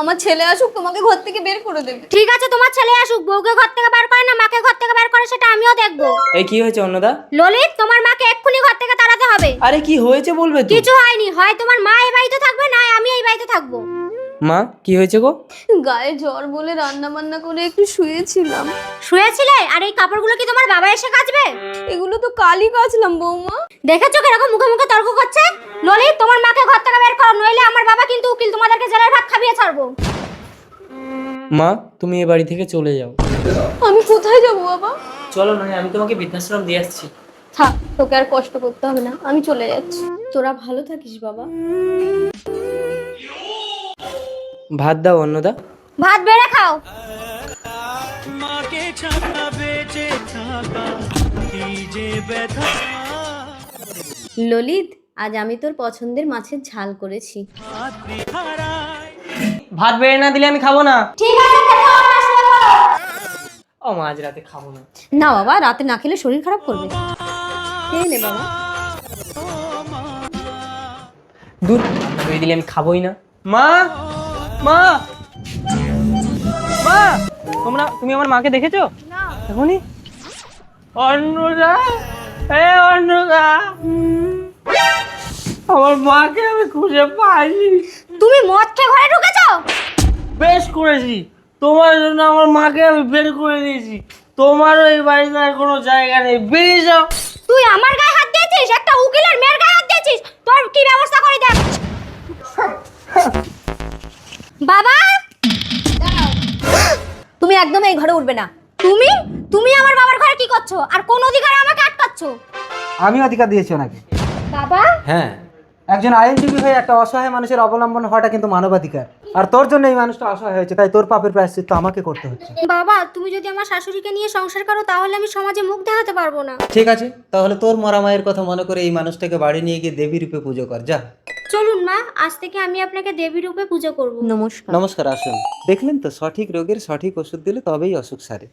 আমার ছেলে আসুক, তোমাকে ঘর থেকে বের করে দেবে। ঠিক আছে, তোমার ছেলে আসুক, বউকে ঘর থেকে বের করে না মাকে ঘর থেকে বের করে সেটা আমিও দেখবো। এই কি হয়েছে অন্নদা? ললিত, তোমার মাকে এক্ষুনি ঘর থেকে তাড়াতে হবে। আরে কি হয়েছে বলবে তো? কিছু হয়নি, হয় তোমার মা এই বাড়িতে থাকবে না আমি এই বাড়িতে থাকবো। মা কি হয়েছে গো? গায়ে জ্বর বলে রান্না বান্না করে একটু শুয়েছিলাম। শুয়েছিলে? আর এই কাপড়গুলো কি তোমার বাবা এসে কাচবে? এগুলো তো কালই কাচলাম বৌমা। দেখেছো কিরকম মুখে মুখে তর্ক করছে? ললিত, তোমার মাকে ঘর থেকে বের করো, নইলে আমার বাবা কিন্তু উকিল, তোমাদেরকে জেলের ভাত খাইয়ে ছাড়বো। মা তুমি এ বাড়ি থেকে চলে যাও। আমি কোথায় যাবো বাবা? চলো না, আমি তোমাকে বৃদ্ধাশ্রম দিয়ে আসছি। থাক, তোকে আর কষ্ট করতে হবে না, আমি চলে যাচ্ছি। তোরা ভালো থাকিস বাবা। ভাত দাও অন্নদা। ভাত বেড়ে খাও। ললিত, আজ আমি তোর পছন্দের মাছের ঝাল করেছি। ভাত বেড়ে না দিলে আমি খাবো না। ঠিক আছে, খেতে হবে না, শুয়ে পড়ো। ও মা, আজ রাতে খাবো না। না বাবা, রাতে না খেলে শরীর খারাপ করবে। খেয়ে নে বাবা। দুধ বেড়ে দিলে আমি খাবোই না। মা, মা, মা, তুমি আমার মাকে দেখেছো? না। এখনই? অন্নদা, অন্নদা, আমার মাকে আমি খুঁজে পাইনি। তুমি মদ খেয়ে ঘরে ঢুকেছো? বেশ করেছি, তোমার জন্য আমার মাকে আমি বের করে দিয়েছি। তোমারও এই বাড়িতে আর কোনো জায়গা নেই, বেরিয়ে যাও। তুই আমার গায়ে হাত দিয়েছিস, একটা উকিলের মেয়ের গায়ে হাত দিয়েছিস, তোর কি ব্যবস্থা করে দেখ। বাবা, তুমি একদম এই ঘরে উঠবে না। তুমি তুমি আমার বাবার ঘরে কি করছো, আর কোন অধিকারে আমাকে আটকাচ্ছো? আমি অধিকার দিয়েছি ওনাকে। বাবা, হ্যাঁ, একজন আইনজীবী হয়ে একটা অসহায় মানুষের অবলম্বন হওয়াটা কিন্তু মানবাধিকার। আর তোর জন্য এই মানুষটা অসহায় হয়েছে, তাই তোর পাপের প্রায়শ্চিত্ত আমাকে করতে হচ্ছে। বাবা, তুমি যদি আমার শাশুড়িকে নিয়ে সংসার করো তাহলে আমি সমাজে মুখ দেখাতে পারবো না। ঠিক আছে, তাহলে তোর মরা মায়ের কথা মনে করে এই মানুষটাকে বাড়ি নিয়ে গিয়ে দেবী রূপে পুজো কর, যা। চলুন মা, আজ থেকে আমি আপনাকে দেবী রূপে পুজো করব। নমস্কার। নমস্কার, আসুন। দেখলেন তো, সঠিক রোগের সঠিক ওষুধ দিলে তবেই অসুখ সারে।